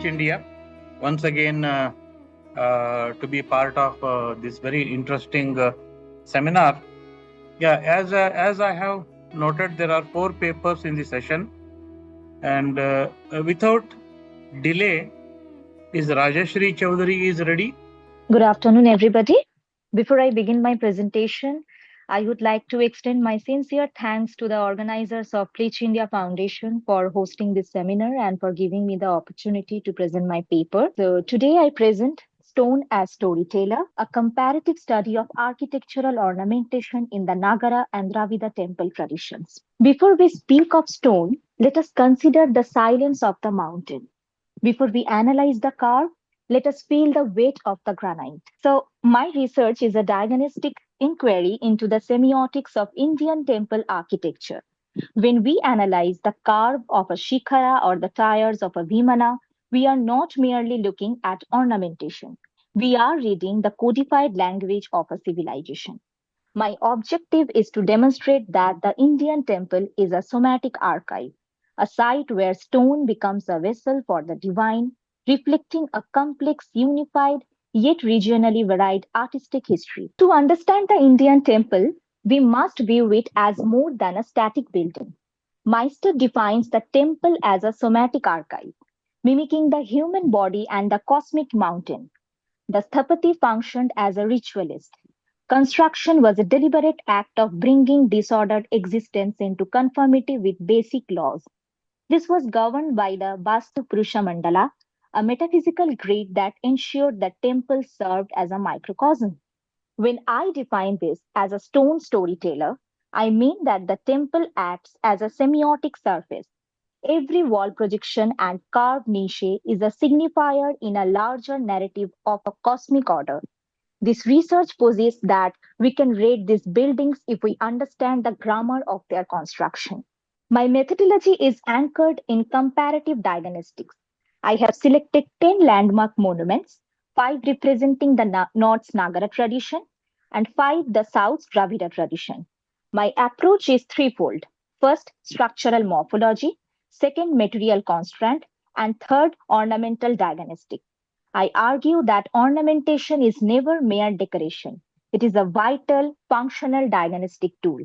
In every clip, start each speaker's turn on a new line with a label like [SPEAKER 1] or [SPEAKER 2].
[SPEAKER 1] Reach India once again to be part of this very interesting seminar. Yeah, as I have noted, there are four papers in the session, and without delay, is Rajshri Chowdhury is ready?
[SPEAKER 2] Good afternoon, everybody. Before I begin my presentation, I would like to extend my sincere thanks to the organizers of Reach India Foundation for hosting this seminar and for giving me the opportunity to present my paper. So, today I present Stone as Storyteller, a comparative study of architectural ornamentation in the Nagara and Dravida temple traditions. Before we speak of stone, let us consider the silence of the mountain. Before we analyze the carve, let us feel the weight of the granite. So, my research is a diagnostic inquiry into the semiotics of Indian temple architecture. When we analyze the carve of a shikhara or the tiers of a vimana, we are not merely looking at ornamentation. We are reading the codified language of a civilization. My objective is to demonstrate that the Indian temple is a somatic archive, a site where stone becomes a vessel for the divine, reflecting a complex, unified, yet regionally varied artistic history. To understand the Indian temple, we must view it as more than a static building. Meister defines the temple as a somatic archive, mimicking the human body and the cosmic mountain. The Sthapati functioned as a ritualist. Construction was a deliberate act of bringing disordered existence into conformity with basic laws. This was governed by the Vastu Purusha Mandala, a metaphysical grid that ensured the temple served as a microcosm. When I define this as a stone storyteller, I mean that the temple acts as a semiotic surface. Every wall projection and carved niche is a signifier in a larger narrative of a cosmic order. This research posits that we can rate these buildings if we understand the grammar of their construction. My methodology is anchored in comparative diagnostics. I have selected 10 landmark monuments, 5 representing the North's Nagara tradition and 5 the South's Dravida tradition. My approach is threefold. First, structural morphology, second, material constraint, and third, ornamental diagnostic. I argue that ornamentation is never mere decoration. It is a vital, functional diagnostic tool.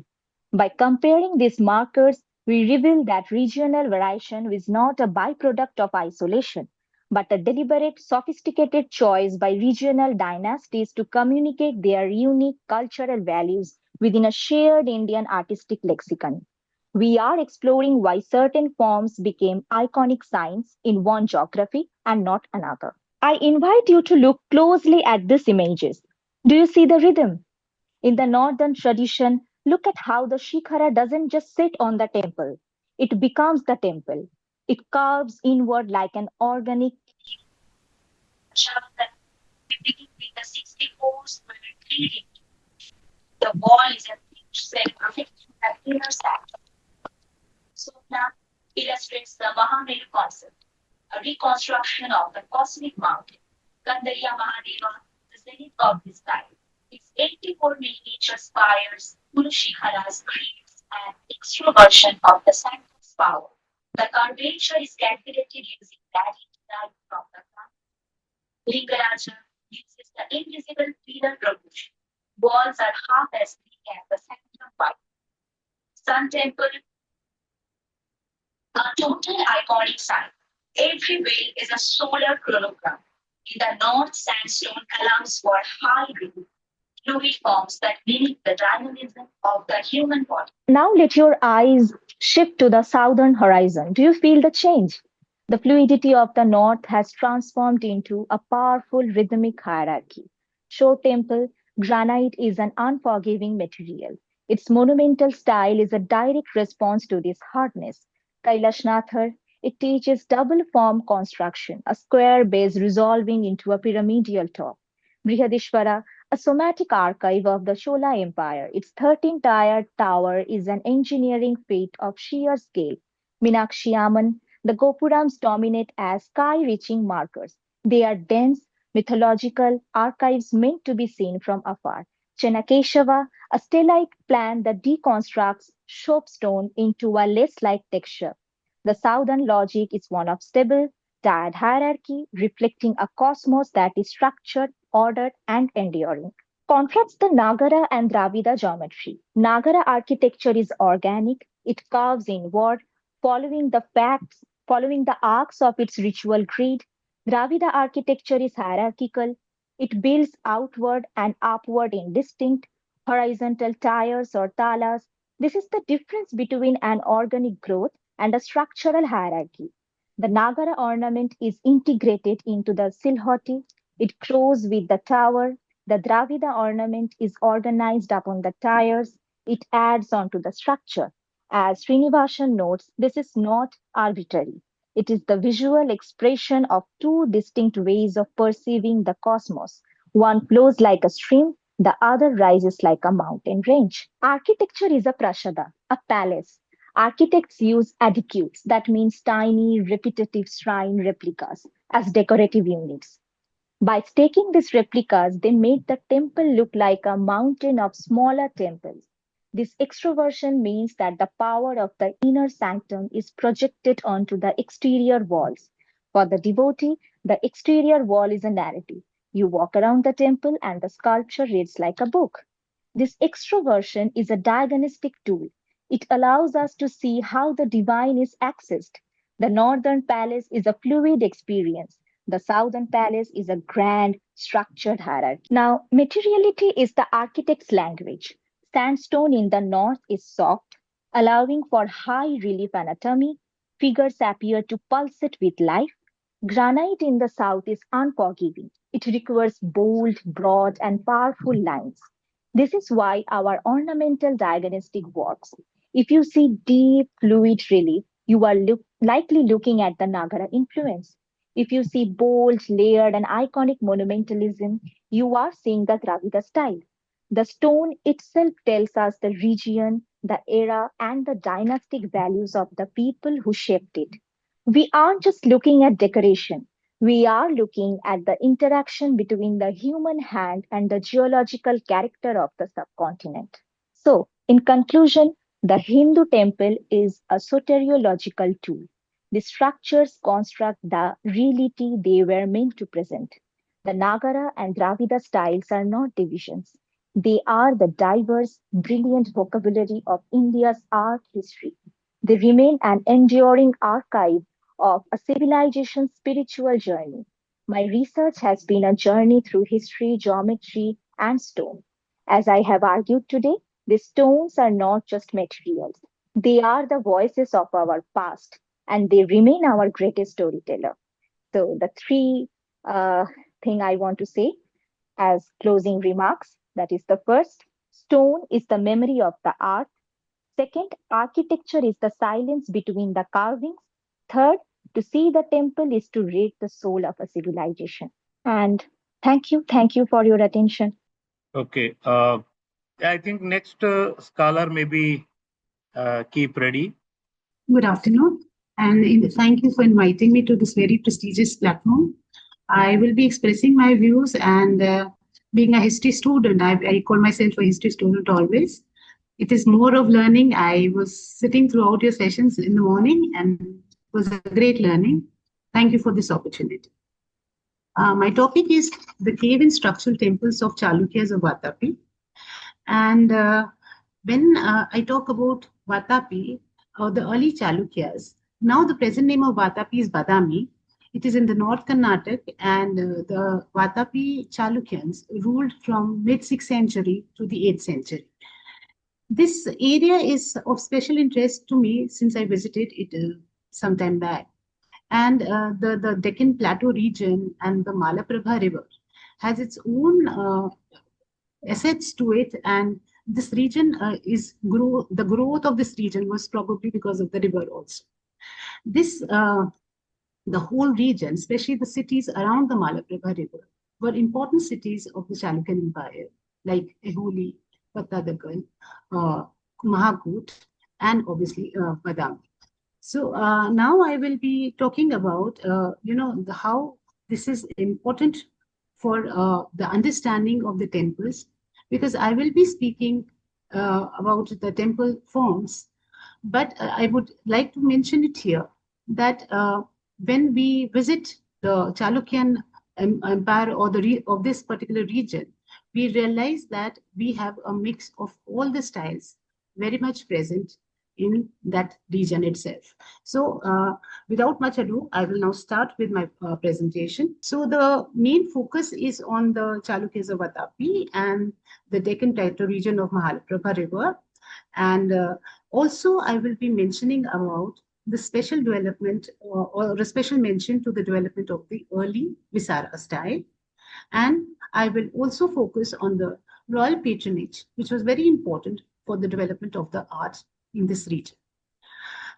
[SPEAKER 2] By comparing these markers, we reveal that regional variation is not a byproduct of isolation, but a deliberate, sophisticated choice by regional dynasties to communicate their unique cultural values within a shared Indian artistic lexicon. We are exploring why certain forms became iconic signs in one geography and not another. I invite you to look closely at these images. Do you see the rhythm? In the northern tradition, look at how the shikhara doesn't just sit on the temple, it becomes the temple. It carves inward like an organic that we begin with the 64 square 3D. The wall is a rich set reflecting the inner side. Sopna illustrates the Mahameru concept, a reconstruction of the cosmic mountain. Gandhariya Mahadeva, the zenith of the sky. Its 84 millimeter spires, Purushikhara's creeds, and extroversion of the sanctum's power. The curvature is calculated using gradient value from the sun. Lingaraja uses the invisible pillar proportion. Walls are half as big as the sanctum wide. Sun Temple, a total iconic site. Every way is a solar chronogram. In the north, sandstone columns were high roof fluid forms that mimic the dynamism of the human body. Now let your eyes shift to the southern horizon. Do you feel the change? The fluidity of the north has transformed into a powerful rhythmic hierarchy. Shore temple, granite is an unforgiving material. Its monumental style is a direct response to this hardness. Kailashnathar, it teaches double form construction, a square base resolving into a pyramidal top. Brihadishvara, a somatic archive of the Chola Empire. Its 13-tiered tower is an engineering feat of sheer scale. Meenakshi the Gopurams dominate as sky-reaching markers. They are dense, mythological archives meant to be seen from afar. Chenakeshava, a stelae plan that deconstructs soapstone into a lace-like texture. The southern logic is one of stable, multi-tied hierarchy reflecting a cosmos that is structured, ordered, and enduring. Contrasts the Nagara and Dravida geometry. Nagara architecture is organic, it carves inward, following the arcs of its ritual grid. Dravida architecture is hierarchical, it builds outward and upward in distinct, horizontal tiers or talas. This is the difference between an organic growth and a structural hierarchy. The Nagara ornament is integrated into the silhouette, it grows with the tower, the Dravida ornament is organized upon the tiers. It adds on to the structure. As Srinivasan notes, this is not arbitrary. It is the visual expression of two distinct ways of perceiving the cosmos. One flows like a stream, the other rises like a mountain range. Architecture is a prashada, a palace. Architects use adequates, that means tiny, repetitive shrine replicas, as decorative units. By staking these replicas, they made the temple look like a mountain of smaller temples. This extroversion means that the power of the inner sanctum is projected onto the exterior walls. For the devotee, the exterior wall is a narrative. You walk around the temple and the sculpture reads like a book. This extroversion is a diagnostic tool. It allows us to see how the divine is accessed. The northern palace is a fluid experience. The southern palace is a grand, structured hierarchy. Now, materiality is the architect's language. Sandstone in the north is soft, allowing for high relief anatomy. Figures appear to pulsate with life. Granite in the south is unforgiving. It requires bold, broad, and powerful lines. This is why our ornamental diagnostic works. If you see deep, fluid relief, you are likely looking at the Nagara influence. If you see bold, layered, and iconic monumentalism, you are seeing the Dravida style. The stone itself tells us the region, the era, and the dynastic values of the people who shaped it. We aren't just looking at decoration, we are looking at the interaction between the human hand and the geological character of the subcontinent. So, in conclusion, the Hindu temple is a soteriological tool. The structures construct the reality they were meant to present. The Nagara and Dravida styles are not divisions. They are the diverse, brilliant vocabulary of India's art history. They remain an enduring archive of a civilization's spiritual journey. My research has been a journey through history, geometry, and stone. As I have argued today, the stones are not just materials. They are the voices of our past, and they remain our greatest storyteller. So the three thing I want to say as closing remarks, that is the first, stone is the memory of the art. Second, architecture is the silence between the carvings. Third, to see the temple is to read the soul of a civilization. And thank you for your attention.
[SPEAKER 1] Okay. I think next scholar maybe keep ready.
[SPEAKER 3] Good afternoon, and thank you for inviting me to this very prestigious platform. I will be expressing my views, and being a history student, I call myself a history student always. It is more of learning. I was sitting throughout your sessions in the morning, and it was a great learning. Thank you for this opportunity. My topic is the cave and structural temples of Chalukyas of Vatapi. And when I talk about Vatapi, or the early Chalukyas, now the present name of Vatapi is Badami. It is in the North Karnataka, and the Vatapi Chalukyans ruled from mid-6th century to the 8th century. This area is of special interest to me since I visited it some time back. And the Deccan Plateau region and the Malaprabha River has its own assets to it, and this region the growth of this region was probably because of the river also. This the whole region, especially the cities around the Malaprabha River, were important cities of the Chalukyan Empire, like Eholi, Pattadakkal, Mahakut, and obviously Badam. So now I will be talking about, how this is important for the understanding of the temples, because I will be speaking about the temple forms, but I would like to mention it here that when we visit the Chalukyan empire or of this particular region, we realize that we have a mix of all the styles very much present in that region itself. So without much ado, I will now start with my presentation. So the main focus is on the Chalukyas of Vatapi and the Deccan Plateau region of Mahaprabha River. And also I will be mentioning about the special development or a special mention to the development of the early Visara style. And I will also focus on the royal patronage, which was very important for the development of the arts in this region.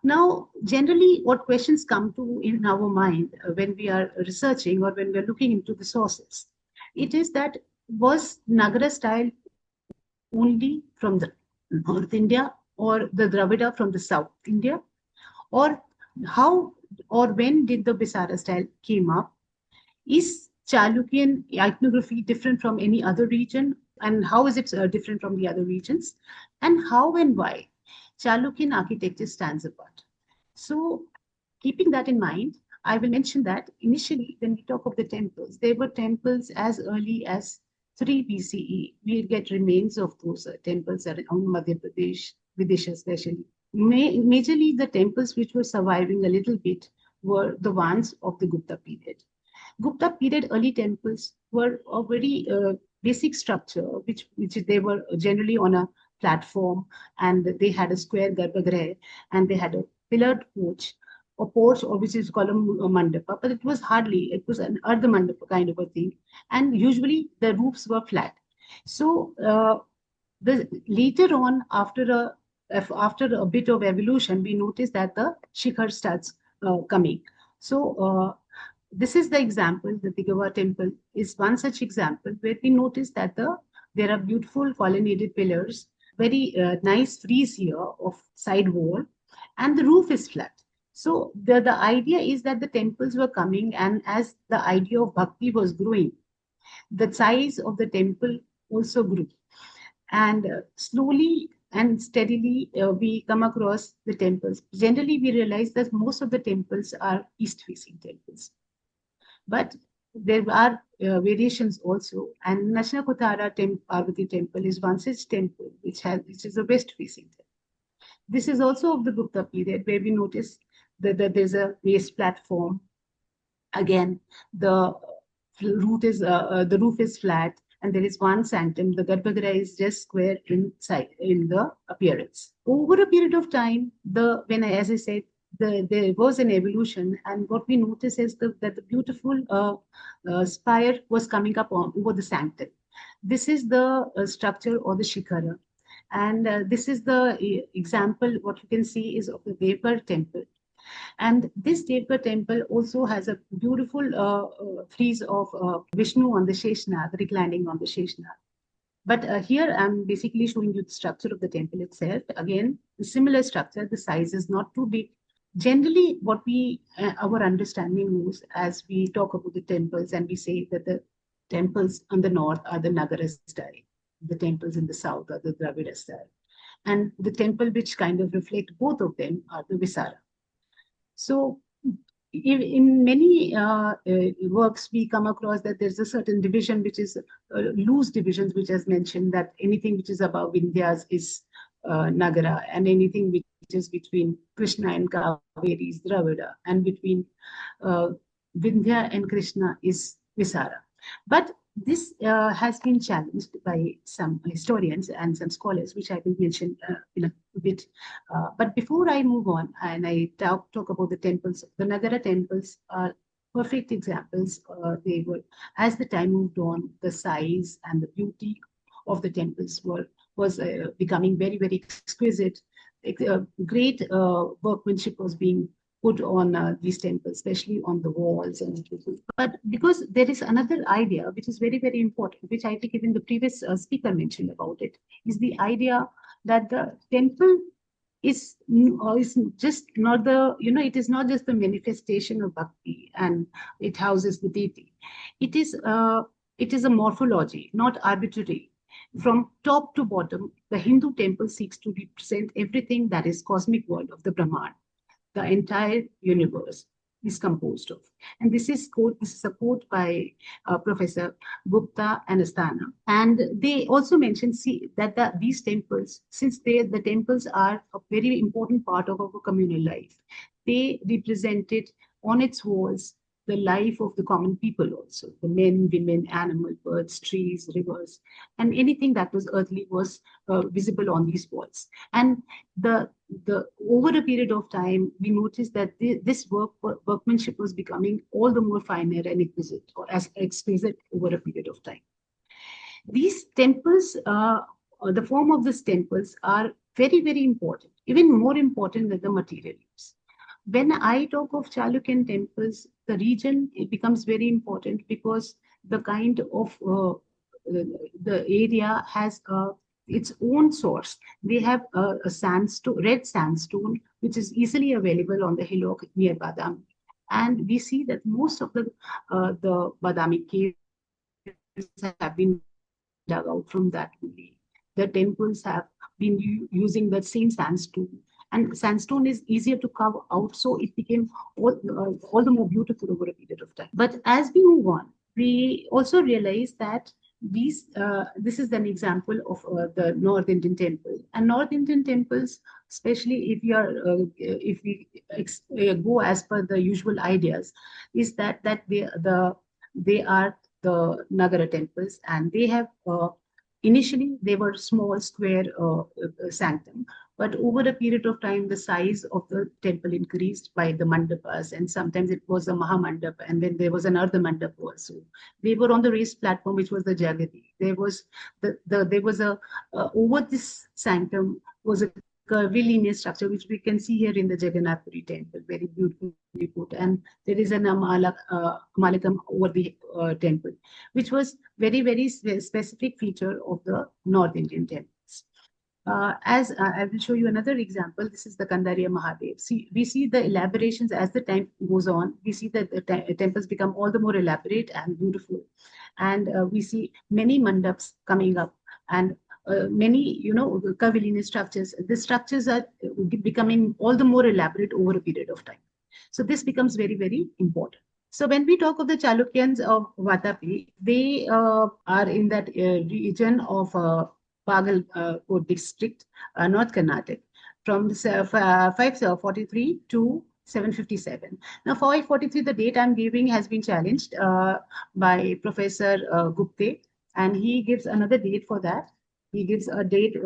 [SPEAKER 3] Now, generally, what questions come to in our mind when we are researching or when we are looking into the sources, it is that was Nagara style only from the North India or the Dravida from the South India? Or how or when did the Bisara style came up? Is Chalukyan iconography different from any other region? And how is it different from the other regions? And how and why Chalukyan architecture stands apart? So, keeping that in mind, I will mention that initially, when we talk of the temples, there were temples as early as 3 BCE. We get remains of those temples around Madhya Pradesh, Vidisha especially. Majorly, the temples which were surviving a little bit were the ones of the Gupta period. Gupta period early temples were a very basic structure, which they were generally on a platform, and they had a square garbhagriha, and they had a pillared porch, or which is called a mandapa, but it was an ardha mandapa kind of a thing, and usually the roofs were flat. So the later on, after a bit of evolution, we notice that the shikhar starts coming. So this is the example. The Digawa temple is one such example where we notice that there are beautiful colonnaded pillars, very nice frieze here of side wall, and the roof is flat. So the idea is that the temples were coming, and as the idea of bhakti was growing, the size of the temple also grew. And slowly and steadily, we come across the temples. Generally, we realize that most of the temples are east-facing temples. But there are variations also. And Nashnakutara Parvati temple is one such temple, which is a west-facing temple. This is also of the Gupta period, where we notice that there's a raised platform. Again, the roof is flat, and there is one sanctum. The Garbhagriha is just square inside in the appearance. Over a period of time, as I said, there was an evolution, and what we notice is that the beautiful spire was coming up over the sanctum. This is the structure or the shikhara, and this is the example. What you can see is of the Devgar temple. And this Devgar temple also has a beautiful frieze of Vishnu on the Sheshnag, reclining on the Sheshnag. But here I'm basically showing you the structure of the temple itself. Again, the similar structure, the size is not too big. Generally, what our understanding was as we talk about the temples, and we say that the temples on the north are the Nagara style, the temples in the south are the Dravida style, and the temple which kind of reflect both of them are the Visara. So in many works, we come across that there's a certain division, which is loose divisions, which has mentioned that anything which is above Vindhyas is Nagara, and anything which is between Krishna and Kaveri is Dravida, and between Vindhya and Krishna is Visara. But this has been challenged by some historians and some scholars, which I will mention in a bit. But before I move on and I talk about the temples, the Nagara temples are perfect examples. They were, as the time moved on, the size and the beauty of the temples was becoming very, very exquisite. Great workmanship was being put on these temples, especially on the walls and everything. But because there is another idea which is very, very important, which I think even the previous speaker mentioned about it, is the idea that the temple is just not it is not just the manifestation of bhakti and it houses the deity. It is a morphology, not arbitrary. From top to bottom, the Hindu temple seeks to represent everything that is cosmic world of the Brahman, the entire universe. is composed of. And this is a quote by Professor Gupta and Asthana. And they also mention, see, that these temples, since the temples are a very important part of our communal life, they represented on its walls the life of the common people also, the men, women, animal, birds, trees, rivers, and anything that was earthly was visible on these walls. And the over a period of time, we noticed that this workmanship was becoming all the more finer and exquisite, or as exquisite over a period of time. These temples, the form of these temples are very, very important, even more important than the material use. When I talk of Chalukyan temples, the region, it becomes very important because the kind of the area has its own source. They have a sandstone, red sandstone, which is easily available on the hillock near Badami. And we see that most of the Badami caves have been dug out from that only. The temples have been using that same sandstone, and sandstone is easier to carve out, so it became all the more beautiful over a period of time. But as we move on, we also realize that this is an example of the North Indian temple. And North Indian temples, especially if we go as per the usual ideas, is that they are the Nagara temples, and they have initially they were small square sanctum, but over a period of time the size of the temple increased by the mandapas, and sometimes it was a mahamandap, and then there was another mandap also. They were on the raised platform, which was the jagati. There was there was a over this sanctum was a curvilinear structure, which we can see here in the Jagannath Puri temple, very beautifully put. And there is an amalakam over the temple, which was very, very specific feature of the North Indian temples. As I will show you another example, this is the Kandariya Mahadev. See, we see the elaborations as the time goes on. We see that the temples become all the more elaborate and beautiful. And we see many mandaps coming up, and many, curvilinear structures. The structures are becoming all the more elaborate over a period of time. So this becomes very, very important. So when we talk of the Chalukyans of Vatapi, they are in that region of Bagalkot district, North Karnataka, from 543 to 757. Now, 543, the date I'm giving has been challenged by Professor Gupte, and he gives another date for that. He gives a date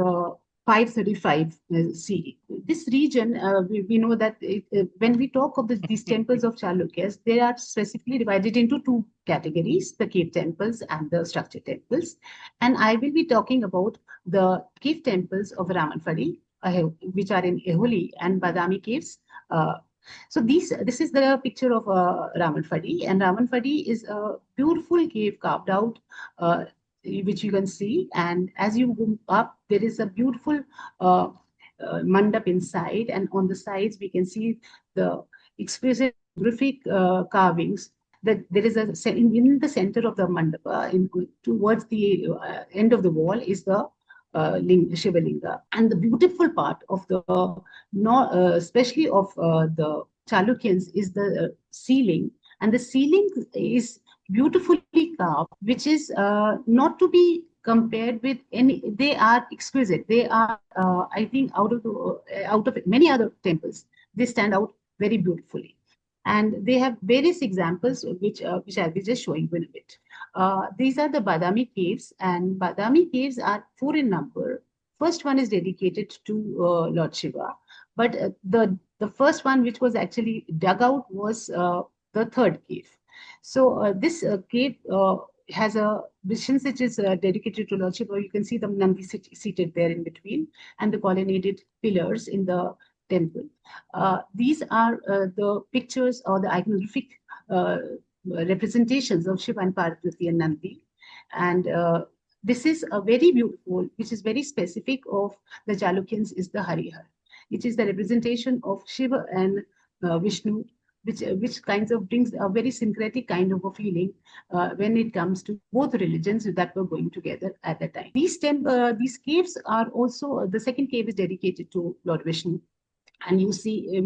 [SPEAKER 3] 535 CE. This region, we know that when we talk of these temples of Chalukyas, they are specifically divided into two categories, the cave temples and the structure temples. And I will be talking about the cave temples of Ramanfadi, which are in Eholi, and Badami caves. So this is the picture of Ramanfadi, and Ramanfadi is a beautiful cave carved out, which you can see. And as you go up, there is a beautiful mandap inside, and on the sides we can see the exquisite graphic carvings. That there is in the center of the mandapa, towards the end of the wall, is the Shiva Linga. And the beautiful part of especially of the Chalukyans, is the ceiling. And the ceiling is beautifully carved, which is not to be compared with any. They are exquisite. They are, I think, out of many other temples, they stand out very beautifully. And they have various examples, which I'll be just showing you in a bit. These are the Badami caves, and Badami caves are 4 in number. First one is dedicated to Lord Shiva, but the first one, which was actually dug out, was the third cave. So this cave has since it is dedicated to Lord Shiva, you can see the Nandi seated there in between, and the colonnaded pillars in the temple. These are the pictures or the iconographic representations of Shiva and Parvati and Nandi. And this is a very beautiful, which is very specific of the Chalukyans, is the Harihar. It is the representation of Shiva and Vishnu, which kinds of brings a very syncretic kind of a feeling when it comes to both religions that were going together at that time. These caves are also, the second cave is dedicated to Lord Vishnu. And we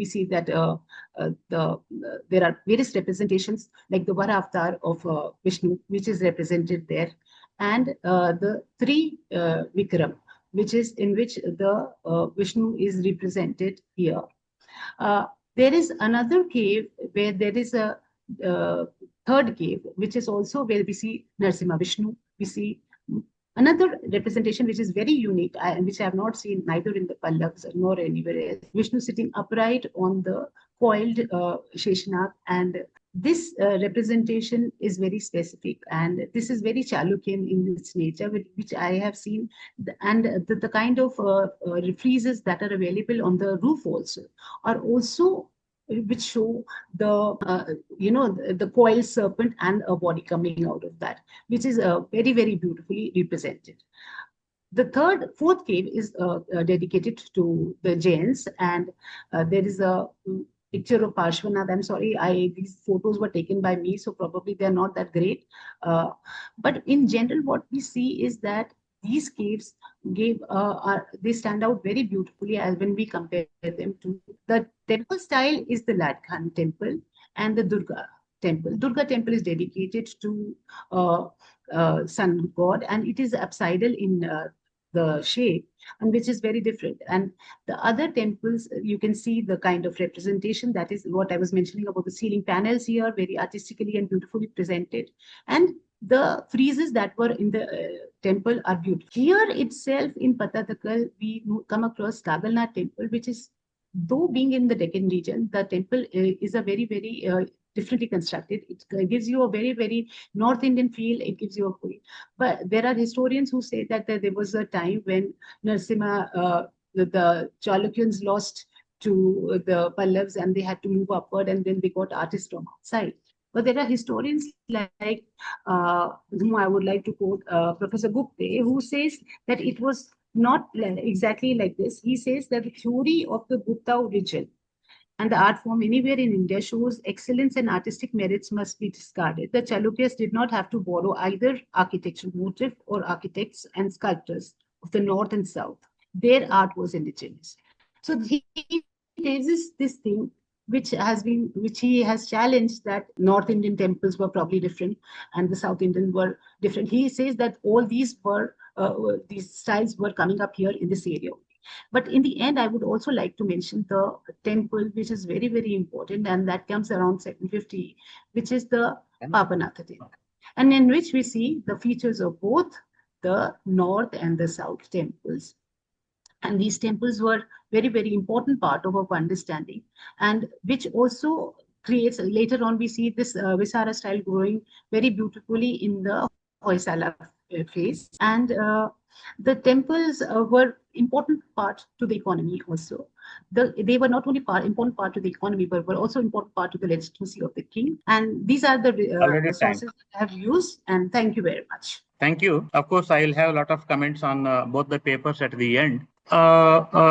[SPEAKER 3] see that there are various representations like the Vara avatar of Vishnu, which is represented there, and the three Vikram, which is in which the Vishnu is represented here. Uh, there is another cave where there is a uh, third cave, which is also where we see Narsimha Vishnu. We see another representation which is very unique, which I have not seen neither in the Pallavas nor anywhere else. Vishnu sitting upright on the coiled Sheshanag, and this representation is very specific, and this is very Chalukyan in its nature, which I have seen, and the kind of friezes that are available on the roof also are also which show the the coiled serpent and a body coming out of that, which is very very beautifully represented. The fourth cave is dedicated to the Jains, and there is a picture of Parshvanath. I'm sorry, these photos were taken by me, so probably they are not that great. But in general, what we see is that these caves they stand out very beautifully as when we compare them to the temple style is the Ladkhan temple and the Durga temple. Durga temple is dedicated to sun god, and it is apsidal in the shape, and which is very different. And the other temples, you can see the kind of representation, that is what I was mentioning about the ceiling panels here, very artistically and beautifully presented. And the friezes that were in the temple are beautiful. Here itself in Patadakal, we come across Kagalnath temple, which is, though being in the Deccan region, the temple is a very, very differently constructed. It gives you a very, very North Indian feel. It gives you a feel. But there are historians who say that there was a time when Narsimha, the Chalukyans lost to the Pallavs and they had to move upward, and then they got artists from outside. But there are historians like whom I would like to quote, Professor Gupte, who says that it was not exactly like this. He says that the theory of the Gupta origin and the art form anywhere in India shows excellence and artistic merits must be discarded. The Chalukyas did not have to borrow either architectural motive or architects and sculptors of the north and south. Their art was indigenous. So he raises this thing which he has challenged, that North Indian temples were probably different and the South Indian were different. He says that all these styles were coming up here in this area. But in the end, I would also like to mention the temple, which is very, very important, and that comes around 750, which is the Papanatha temple, and in which we see the features of both the north and the south temples. And these temples were very, very important part of our understanding, and which also creates, later on we see this Visara style growing very beautifully in the Hoysala phase. And the temples were important part to the economy also. They were not only important part to the economy, but were also important part to the legitimacy of the king. And these are the sources I have used, and thank you very much.
[SPEAKER 1] Thank you. Of course, I'll have a lot of comments on both the papers at the end.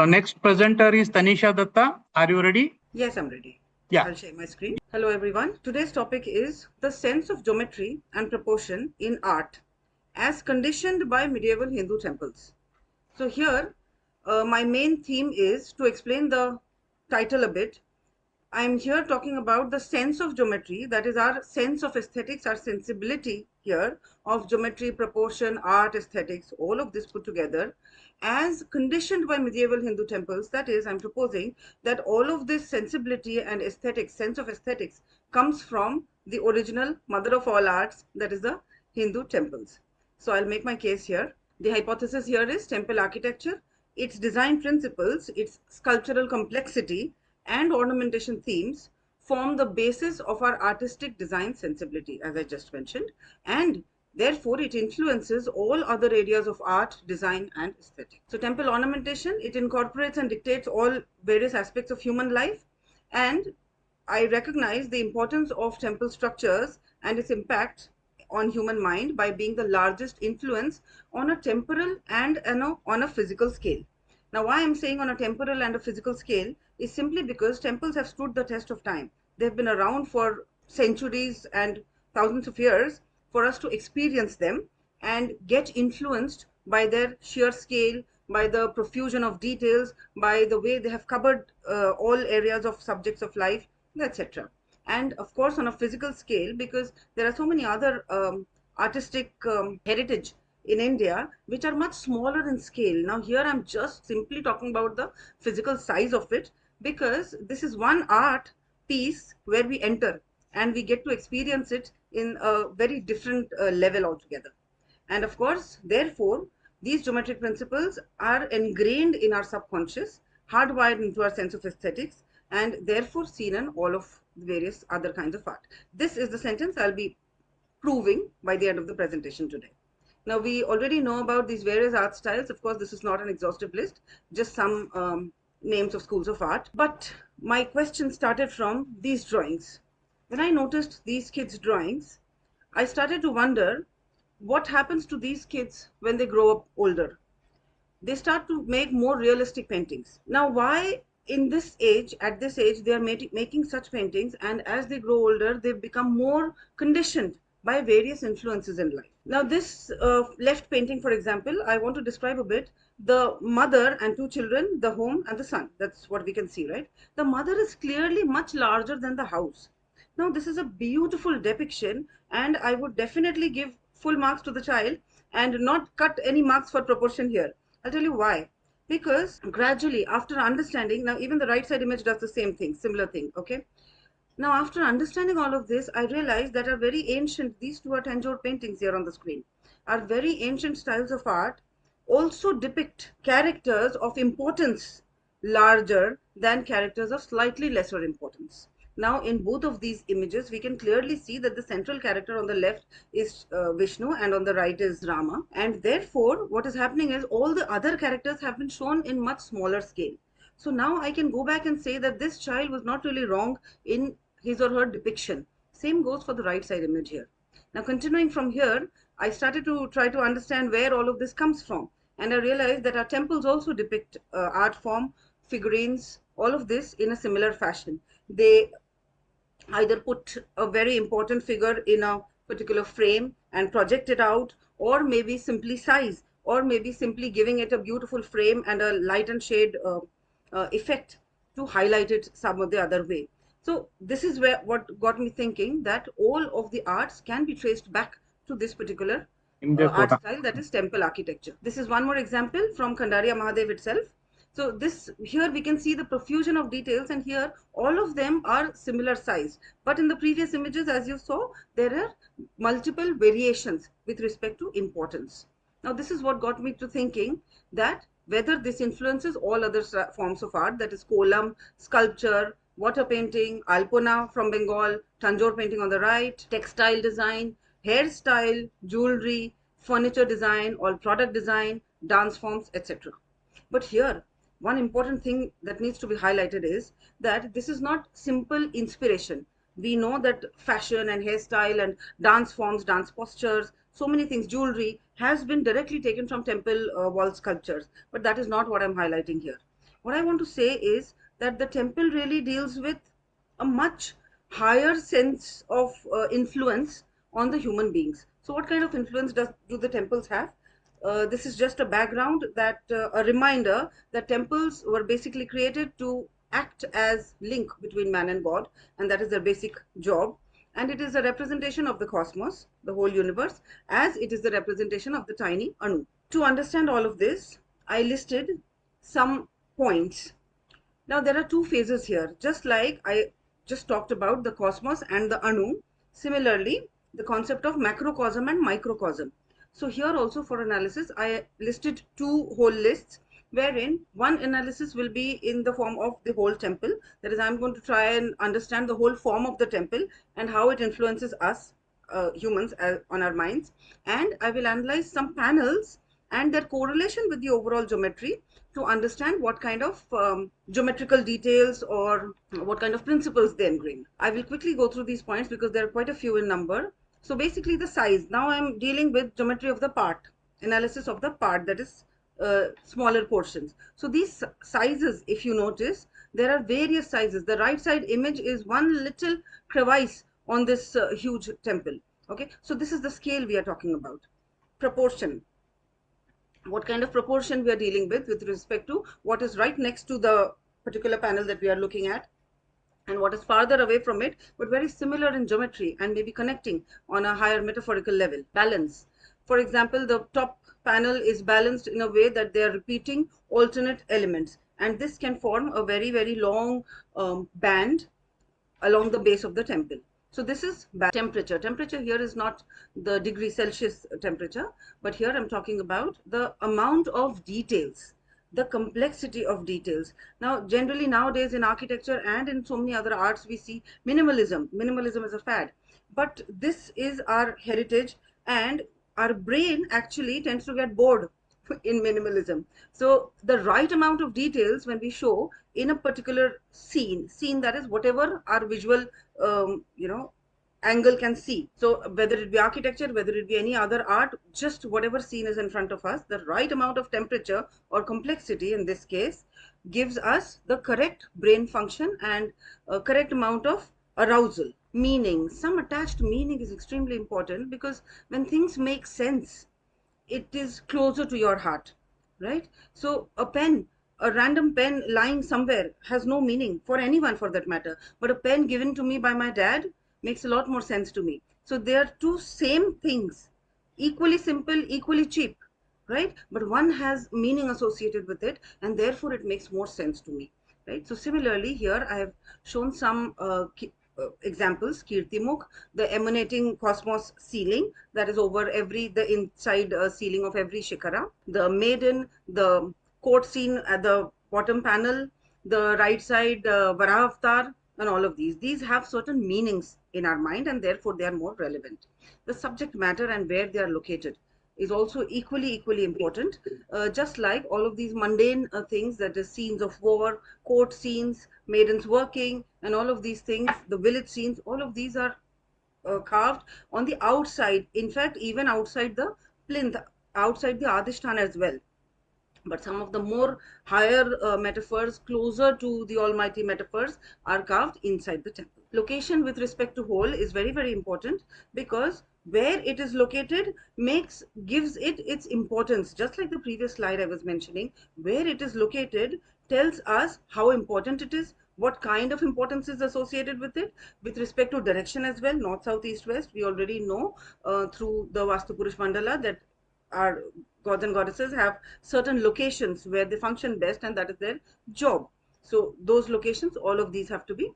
[SPEAKER 1] Next presenter is Tanisha Dutta. Are you ready?
[SPEAKER 4] Yes, I'm ready.
[SPEAKER 1] Yeah.
[SPEAKER 4] I'll share my screen. Hello, everyone. Today's topic is the sense of geometry and proportion in art as conditioned by medieval Hindu temples. So here, my main theme is to explain the title a bit. I'm here talking about the sense of geometry, that is our sense of aesthetics, our sensibility here of geometry, proportion, art, aesthetics, all of this put together as conditioned by medieval Hindu temples. That is, I'm proposing that all of this sensibility and aesthetics, sense of aesthetics, comes from the original mother of all arts, that is the Hindu temples. So I'll make my case here. The hypothesis here is temple architecture, its design principles, its sculptural complexity, and ornamentation themes form the basis of our artistic design sensibility, as I just mentioned, and therefore it influences all other areas of art, design, and aesthetic. So temple ornamentation, it incorporates and dictates all various aspects of human life, and I recognize the importance of temple structures and its impact on human mind by being the largest influence on a temporal and on a physical scale. Now, why I'm saying on a temporal and a physical scale is simply because temples have stood the test of time. They've been around for centuries and thousands of years for us to experience them and get influenced by their sheer scale, by the profusion of details, by the way they have covered all areas of subjects of life, etc. And of course, on a physical scale, because there are so many other artistic heritage in India which are much smaller in scale. Now, here I'm just simply talking about the physical size of it, because this is one art piece where we enter and we get to experience it in a very different level altogether. And of course, therefore, these geometric principles are ingrained in our subconscious, hardwired into our sense of aesthetics, and therefore seen in all of the various other kinds of art. This is the sentence I'll be proving by the end of the presentation today. Now, we already know about these various art styles. Of course, this is not an exhaustive list, just some names of schools of art. But my question started from these drawings. When I noticed these kids' drawings, I started to wonder what happens to these kids when they grow up older. They start to make more realistic paintings. Now, why in this age, at this age, they are making such paintings, and as they grow older, they become more conditioned by various influences in life. Now, this left painting, for example, I want to describe a bit. The mother and two children, the home and the son. That's what we can see, right? The mother is clearly much larger than the house. Now, this is a beautiful depiction, and I would definitely give full marks to the child and not cut any marks for proportion here. I'll tell you why. Because gradually, after understanding, now even the right side image does the same thing, similar thing, okay? Now, after understanding all of this, I realized that are very ancient, these two are Tanjore paintings here on the screen, are very ancient styles of art also depict characters of importance larger than characters of slightly lesser importance. Now, in both of these images, we can clearly see that the central character on the left is Vishnu and on the right is Rama. And therefore, what is happening is all the other characters have been shown in much smaller scale. So now I can go back and say that this child was not really wrong in his or her depiction. Same goes for the right side image here. Now, continuing from here, I started to try to understand where all of this comes from. And I realized that our temples also depict art form, figurines, all of this in a similar fashion. They either put a very important figure in a particular frame and project it out, or maybe simply size, or maybe simply giving it a beautiful frame and a light and shade effect to highlight it some of the other way. So this is where what got me thinking that all of the arts can be traced back to this particular art style, that is temple architecture. This is one more example from Khandariya Mahadev itself. So this here we can see the profusion of details, and here all of them are similar size. But in the previous images, as you saw, there are multiple variations with respect to importance. Now this is what got me to thinking that whether this influences all other forms of art, that is kolam, sculpture, water painting, alpona from Bengal, Tanjore painting on the right, textile design, hairstyle, jewelry, furniture design, all product design, dance forms, etc. But here, one important thing that needs to be highlighted is that this is not simple inspiration. We know that fashion and hairstyle and dance forms, dance postures, so many things, jewelry has been directly taken from temple wall sculptures. But that is not what I'm highlighting here. What I want to say is that the temple really deals with a much higher sense of influence on the human beings. So what kind of influence do the temples have? This is just a background, that a reminder that temples were basically created to act as link between man and God, and that is their basic job. And it is a representation of the cosmos, the whole universe, as it is the representation of the tiny Anu. To understand all of this, I listed some points. Now there are two phases here, just like I just talked about the cosmos and the Anu. Similarly, the concept of macrocosm and microcosm. So here also for analysis, I listed two whole lists, wherein one analysis will be in the form of the whole temple. That is, I'm going to try and understand the whole form of the temple and how it influences us humans on our minds. And I will analyze some panels and their correlation with the overall geometry to understand what kind of geometrical details or what kind of principles they engrain. I will quickly go through these points because there are quite a few in number. So basically the size. Now I'm dealing with geometry of the part, analysis of the part, that is smaller portions. So these sizes, if you notice, there are various sizes. The right side image is one little crevice on this huge temple. Okay, so this is the scale we are talking about. Proportion. what kind of proportion we are dealing with respect to what is right next to the particular panel that we are looking at, and what is farther away from it, but very similar in geometry and maybe connecting on a higher metaphorical level. Balance. For example, the top panel is balanced in a way that they are repeating alternate elements, and this can form a very, very long band along the base of the temple. So this is temperature. Temperature here is not the degree Celsius temperature, but here I'm talking about the amount of details, the complexity of details. Now, generally nowadays in architecture and in so many other arts, we see minimalism. Minimalism is a fad, but this is our heritage, and our brain actually tends to get bored in minimalism. So the right amount of details when we show in a particular scene, that is whatever our visual angle can see. So whether it be architecture, whether it be any other art, just whatever scene is in front of us, the right amount of temperature or complexity in this case gives us the correct brain function and correct amount of arousal. Meaning, some attached meaning is extremely important, because when things make sense, it is closer to your heart, right? So a pen, a random pen lying somewhere has no meaning for anyone for that matter, but a pen given to me by my dad makes a lot more sense to me. So they are two same things, equally simple, equally cheap, right? But one has meaning associated with it, and therefore it makes more sense to me, right? So similarly here I have shown some examples. Kirtimukh, the emanating cosmos ceiling that is over the inside ceiling of every shikara. The maiden, the court scene at the bottom panel, the right side Varaha avatar, and all of these have certain meanings in our mind, and therefore they are more relevant. The subject matter and where they are located is also equally important, just like all of these mundane things, that is scenes of war, court scenes, maidens working, and all of these things, the village scenes, all of these are carved on the outside, in fact even outside the plinth, outside the adhisthana as well. But some of the more higher metaphors, closer to the almighty metaphors, are carved inside the temple. Location with respect to whole is very important, because where it is located gives it its importance. Just like the previous slide I was mentioning, where it is located tells us how important it is, what kind of importance is associated with it, with respect to direction as well, north, south, east, west. We already know through the Vastu Purush Mandala that our gods and goddesses have certain locations where they function best, and that is their job. So those locations, all of these have to be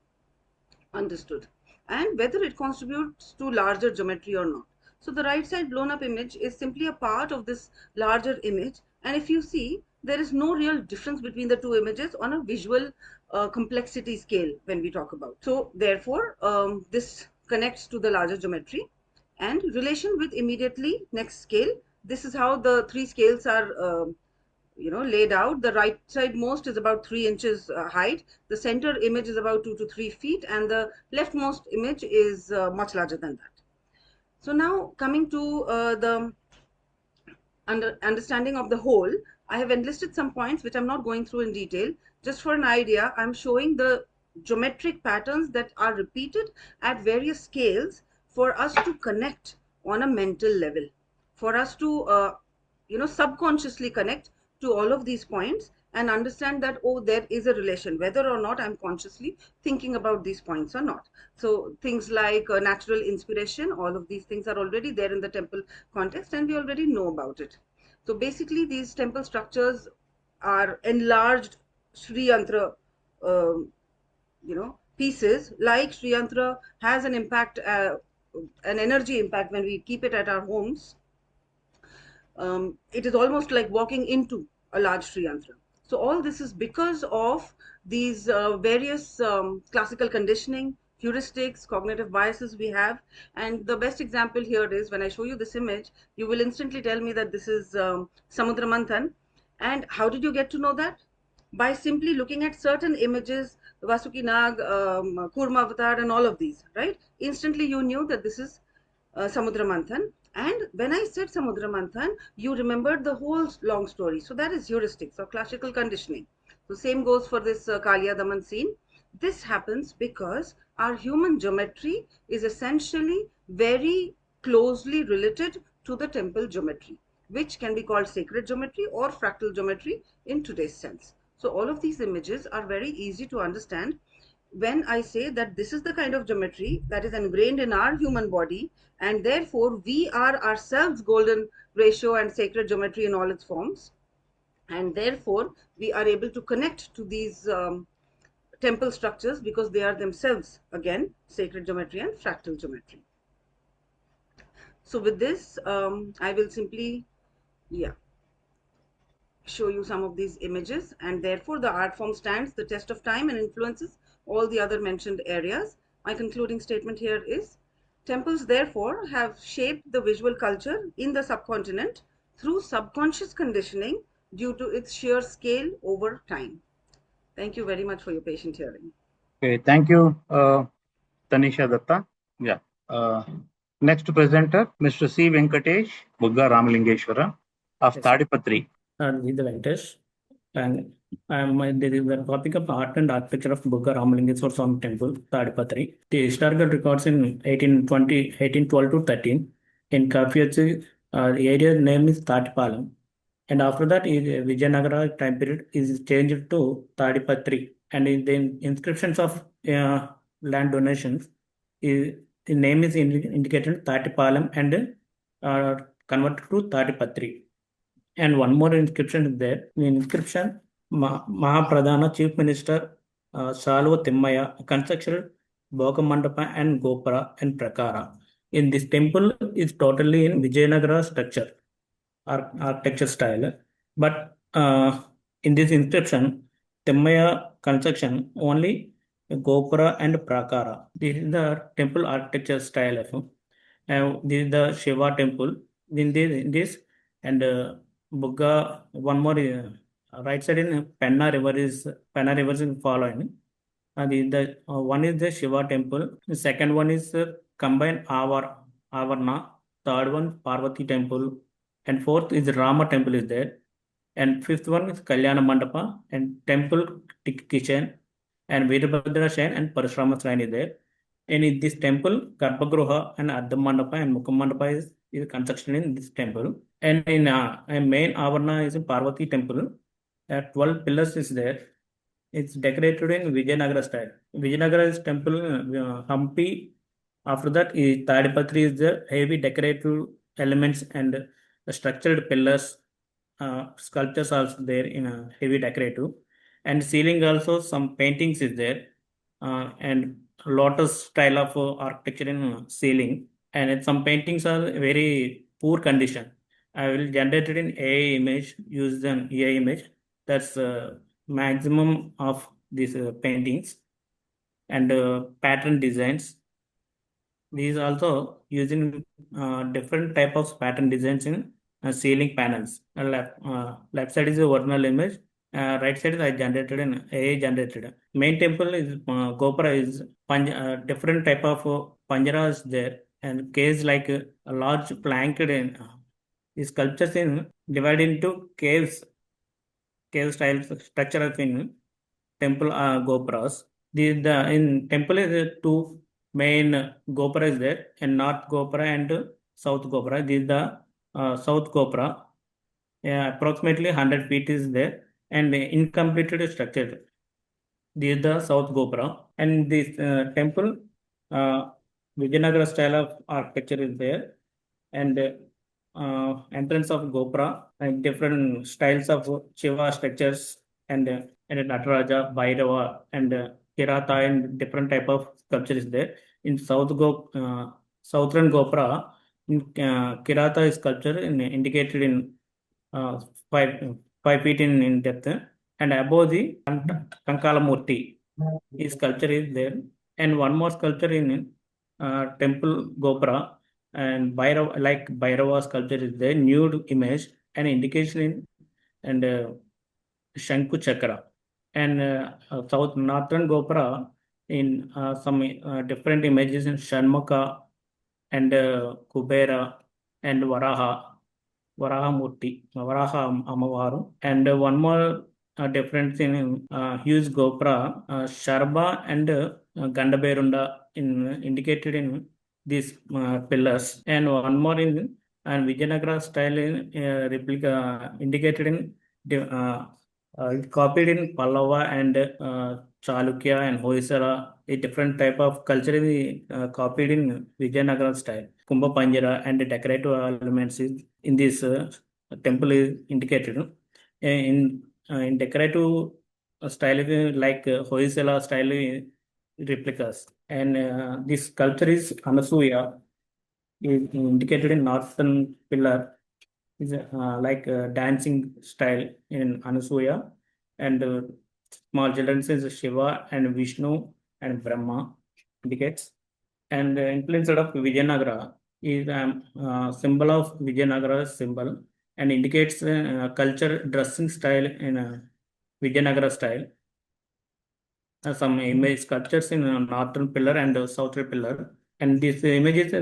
[SPEAKER 4] understood, and whether it contributes to larger geometry or not. So the right side blown up image is simply a part of this larger image, and if you see, there is no real difference between the two images on a visual complexity scale when we talk about. So therefore this connects to the larger geometry. And relation with immediately next scale, this is how the three scales are laid out. The right side most is about 3 inches height, the center image is about 2 to 3 feet, and the leftmost image is much larger than that. So now coming to the understanding of the whole, I have enlisted some points which I'm not going through in detail. Just for an idea, I'm showing the geometric patterns that are repeated at various scales for us to connect on a mental level, for us to subconsciously connect to all of these points and understand that, oh, there is a relation, whether or not I'm consciously thinking about these points or not. So things like natural inspiration, all of these things are already there in the temple context, and we already know about it. So basically these temple structures are enlarged Sri Yantra pieces. Like Sri Yantra has an impact, an energy impact when we keep it at our homes. It is almost like walking into a large Sri Yantra. So all this is because of these various classical conditioning, heuristics, cognitive biases we have. And the best example here is when I show you this image, you will instantly tell me that this is Samudra Manthan. And how did you get to know that? By simply looking at certain images, Vasuki Nag, Kurma Avatar, and all of these, right? Instantly you knew that this is Samudra Manthan. And when I said Samudra Manthan, you remembered the whole long story. So that is heuristics or classical conditioning. So same goes for this Kalia Daman scene. This happens because our human geometry is essentially very closely related to the temple geometry. which can be called sacred geometry or fractal geometry in today's sense. So all of these images are very easy to understand when I say that this is the kind of geometry that is ingrained in our human body, and therefore we are ourselves golden ratio and sacred geometry in all its forms, and therefore we are able to connect to these temple structures because they are themselves again sacred geometry and fractal geometry. So with this, I will simply, show you some of these images, and therefore the art form stands the test of time and influences all the other mentioned areas. My concluding statement here is temples therefore have shaped the visual culture in the subcontinent through subconscious conditioning due to its sheer scale over time. Thank you very much for your patient hearing.
[SPEAKER 1] Okay, thank you, Tanisha Dutta. Yeah. Uh, Next presenter, Mr. C. Venkatesh Bugga Ramalingeshwara of
[SPEAKER 5] Yes.
[SPEAKER 1] Tadipatri.
[SPEAKER 5] This is Venkatesh, and there is the topic of art and architecture of Bugga Ramalingeshwara Swami Temple, Tadipatri. The historical records in 1812 to 13 in Kafiyachi, the area name is Tadipalam, and after that Vijayanagara time period is changed to Tadipatri, and in the inscriptions of land donations, the name is indicated Tadipalam and converted to Tadipatri. And one more inscription is there. In inscription, Mahapradhana Chief Minister Salva Timmaya constructed Bhogamandapa and Gopura and Prakara. In this temple is totally in Vijayanagara structure, architecture style. But in this inscription, Timmaya construction only Gopura and Prakara. This is the temple architecture style. This is the Shiva temple. In this and Bugga, one more right side in Penna River is following. The one is the Shiva temple. The second one is combined Avarna. Third one Parvati temple, and fourth is Rama temple is there. And fifth one is Kalyana Mandapa and temple kitchen, and Veerabhadra shrine and Parashurama shrine is there. And in this temple, Garbhagruha and Ardha Mandapa and Mukha Mandapa is construction in this temple. And in main Avarna is in Parvati temple. 12 pillars is there. It's decorated in Vijayanagara style. Vijayanagara is temple, Hampi. After that, Tadipatri is the heavy decorative elements and structured pillars. Sculptures also there in a heavy decorative. And ceiling also some paintings is there. And lotus style of architecture in ceiling. And some paintings are very poor condition. I will generate it in AI image, use an AI image. That's maximum of these paintings and pattern designs. These also using different type of pattern designs in ceiling panels. Left side is the original image. Right side is I generated an AI generated. Main temple is Gopura is different type of panjaras there, and case like a large planked in these sculptures in divided into cave style structure of in temple gopuras. In temple is two main gopura is there, and north gopura and south gopura. This is the south gopura. Approximately 100 feet is there, and incompleted structure. This is the south gopura, and this temple Vijayanagara style of architecture is there, and entrance of gopura and different styles of Shiva structures and Nataraja, Bhairava, and Kirata and different type of sculpture is there. In southern Gopura, in Kirata is sculpture indicated in uh, 5 feet in depth, and above the Kankalamurti, his sculpture is there, and one more sculpture in temple Gopura and Bhairava, like Bhairava sculpture is there, nude image and indication in and Shanku Chakra. And south northern Gopura in some different images in Shanmukha and Kubera and Varaha Murti, Varaha Amavaru. And one more difference in huge Gopura, Sharba and Gandaberunda in indicated in these pillars. And one more in and Vijayanagara style in replica indicated in copied in Pallava and Chalukya and Hoysala. A different type of culture is copied in Vijayanagara style. Kumbha Panjara and decorative elements in this temple is indicated. In decorative style like Hoysala style replicas. And this sculpture is Anasuya is indicated in northern pillar is like dancing style in Anasuya, and small children is Shiva and Vishnu and Brahma indicates, and influence of Vijayanagara is symbol of Vijayanagara symbol and indicates culture dressing style in Vijayanagara style. Some image sculptures in northern pillar and southern pillar, and these images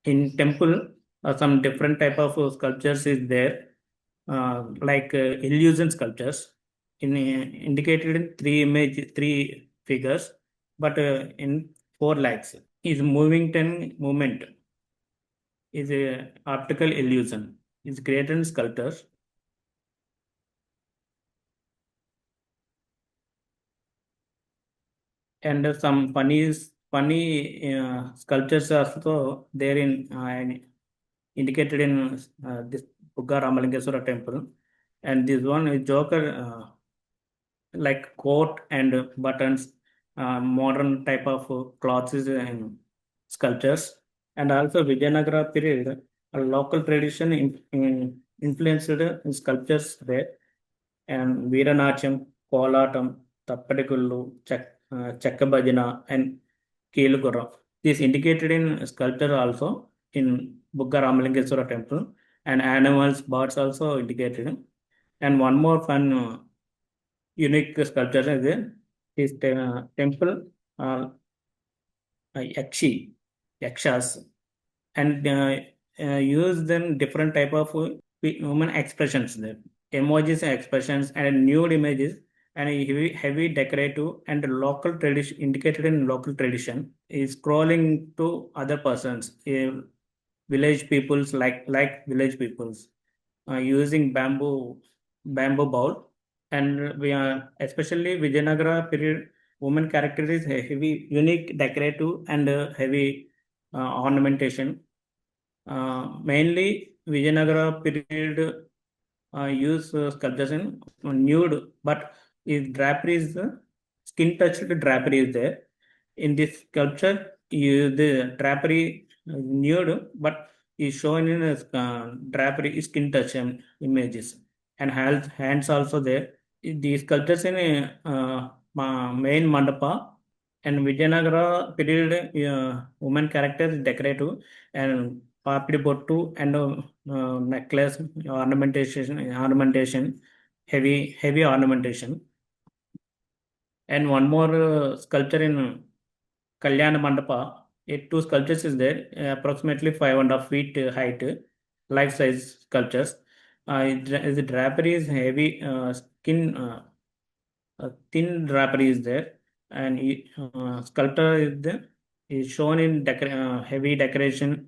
[SPEAKER 5] in temple some different type of sculptures is there, like illusion sculptures indicated in three figures, but in four legs is moving ten movement is a optical illusion is created in sculptures. And some funny sculptures also there in indicated in this Bugga Ramalingeshwara temple, and this one is Joker like coat and buttons, modern type of clothes and sculptures, and also Vijayanagara period, a local tradition influenced sculptures there, and Veeranacham, Kolatam, Tappadigullu, Chakkabhajana, and Kelugura. This indicated in sculpture also in Bugga Ramalingeshwara temple, and animals, birds also indicated. And one more fun unique sculpture is there. This temple yakshas, and use them different type of human expressions there, emojis and expressions and nude images and heavy decorative and local tradition indicated in local tradition is scrolling to other persons, village peoples like village peoples using bamboo bowl, and we are especially Vijayanagara period woman character is heavy unique decorative and heavy ornamentation. Mainly Vijayanagara period use sculptures in nude, but is drapery is skin touched drapery is there. In this sculpture, the drapery nude, but is shown in drapery skin touch images, and hands also there. These sculptures in main mandapa, and Vijayanagara period woman character is decorative and papri bottu and necklace ornamentation, heavy ornamentation, and one more sculpture in Kalyana Mandapa. Two sculptures is there, approximately 5.5 feet height, life size sculptures. The drapery is heavy, skin thin drapery is there, and sculptor is there is shown in heavy decoration.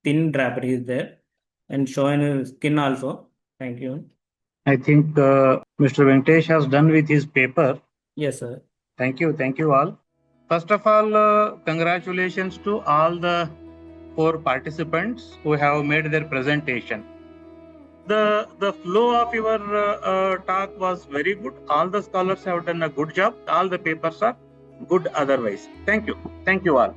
[SPEAKER 5] Thin drapery is there, and shown in skin also. Thank you.
[SPEAKER 1] I think Mr. Venkatesh has done with his paper.
[SPEAKER 5] Yes, sir.
[SPEAKER 1] Thank you all. First of all, congratulations to all the 4 participants who have made their presentation. The flow of your talk was very good. All the scholars have done a good job. All the papers are good otherwise. Thank you all.